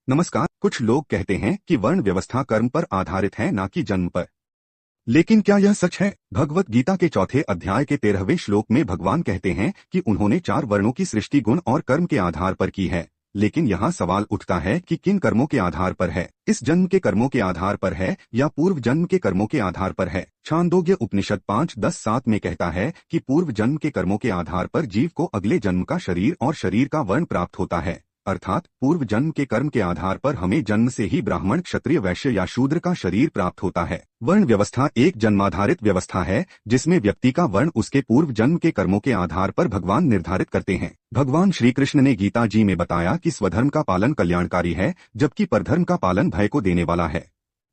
नमस्कार। कुछ लोग कहते हैं कि वर्ण व्यवस्था कर्म पर आधारित है, न कि जन्म पर। लेकिन क्या यह सच है? भगवत गीता के चौथे अध्याय के 13वें श्लोक में भगवान कहते हैं कि उन्होंने 4 वर्णों की सृष्टि गुण और कर्म के आधार पर की है। लेकिन यहाँ सवाल उठता है कि किन कर्मों के आधार पर है? इस जन्म के कर्मों के आधार पर है या पूर्व जन्म के कर्मों के आधार पर है? छांदोग्य उपनिषद 5:10-7 में कहता है कि पूर्व जन्म के कर्मों के आधार पर जीव को अगले जन्म का शरीर और शरीर का वर्ण प्राप्त होता है। अर्थात पूर्व जन्म के कर्म के आधार पर हमें जन्म से ही ब्राह्मण, क्षत्रिय, वैश्य या शूद्र का शरीर प्राप्त होता है। वर्ण व्यवस्था एक जन्माधारित व्यवस्था है जिसमें व्यक्ति का वर्ण उसके पूर्व जन्म के कर्मों के आधार पर भगवान निर्धारित करते हैं। भगवान श्री कृष्ण ने गीता जी में बताया कि स्वधर्म का पालन कल्याणकारी है, जबकि परधर्म का पालन भय को देने वाला है,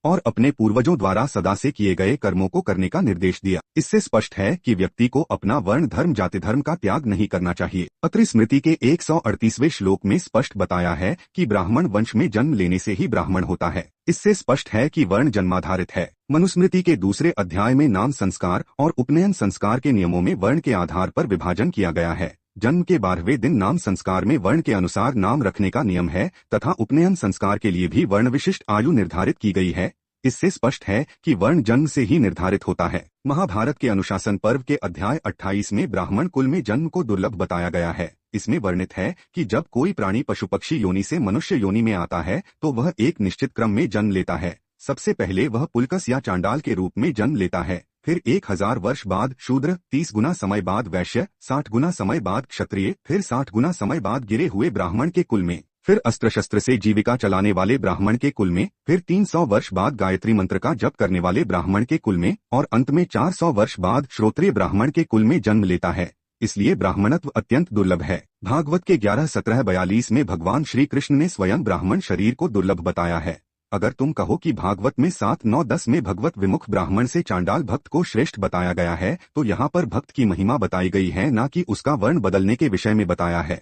और अपने पूर्वजों द्वारा सदा से किए गए कर्मों को करने का निर्देश दिया। इससे स्पष्ट है कि व्यक्ति को अपना वर्ण धर्म जाति धर्म का त्याग नहीं करना चाहिए। अत्रि स्मृति के 138वें श्लोक में स्पष्ट बताया है कि ब्राह्मण वंश में जन्म लेने से ही ब्राह्मण होता है। इससे स्पष्ट है कि वर्ण जन्माधारित है। मनुस्मृति के दूसरे अध्याय में नाम संस्कार और उपनयन संस्कार के नियमों में वर्ण के आधार पर विभाजन किया गया है। जन्म के 12वें दिन नाम संस्कार में वर्ण के अनुसार नाम रखने का नियम है तथा उपनयन संस्कार के लिए भी वर्ण विशिष्ट आयु निर्धारित की गई है। इससे स्पष्ट है कि वर्ण जन्म से ही निर्धारित होता है। महाभारत के अनुशासन पर्व के अध्याय 28 में ब्राह्मण कुल में जन्म को दुर्लभ बताया गया है। इसमें वर्णित है कि जब कोई प्राणी पशु पक्षी योनि से मनुष्य योनि में आता है तो वह एक निश्चित क्रम में जन्म लेता है। सबसे पहले वह पुलकस या चांडाल के रूप में जन्म लेता है, फिर 1000 वर्ष बाद शूद्र, 30 गुना समय बाद वैश्य, 60 गुना समय बाद क्षत्रिय, फिर 60 गुना समय बाद गिरे हुए ब्राह्मण के कुल में, फिर अस्त्र शस्त्र से जीविका चलाने वाले ब्राह्मण के कुल में, फिर 300 वर्ष बाद गायत्री मंत्र का जप करने वाले ब्राह्मण के कुल में, और अंत में 400 वर्ष बाद श्रोत्रिय ब्राह्मण के कुल में जन्म लेता है। इसलिए ब्राह्मणत्व अत्यंत दुर्लभ है। भागवत के 11:17-42 में भगवान श्री कृष्ण ने स्वयं ब्राह्मण शरीर को दुर्लभ बताया है। अगर तुम कहो कि भागवत में 7-9-10 में भगवत विमुख ब्राह्मण से चांडाल भक्त को श्रेष्ठ बताया गया है, तो यहाँ पर भक्त की महिमा बताई गई है, न कि उसका वर्ण बदलने के विषय में बताया है।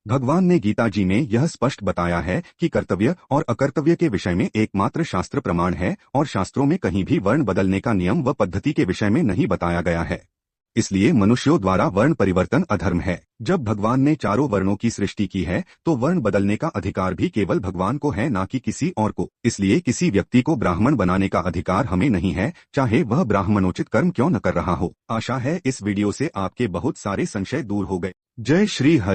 भगवान ने गीता जी में यह स्पष्ट बताया है कि कर्तव्य और अकर्तव्य के विषय में एकमात्र शास्त्र प्रमाण है और शास्त्रों में कहीं भी वर्ण बदलने का नियम व पद्धति के विषय में नहीं बताया गया है। इसलिए मनुष्यों द्वारा वर्ण परिवर्तन अधर्म है। जब भगवान ने चारों वर्णों की सृष्टि की है तो वर्ण बदलने का अधिकार भी केवल भगवान को है, न कि किसी और को। इसलिए किसी व्यक्ति को ब्राह्मण बनाने का अधिकार हमें नहीं है, चाहे वह ब्राह्मणोचित कर्म क्यों न कर रहा हो। आशा है इस वीडियो से आपके बहुत सारे संशय दूर हो गए। जय श्री हरि।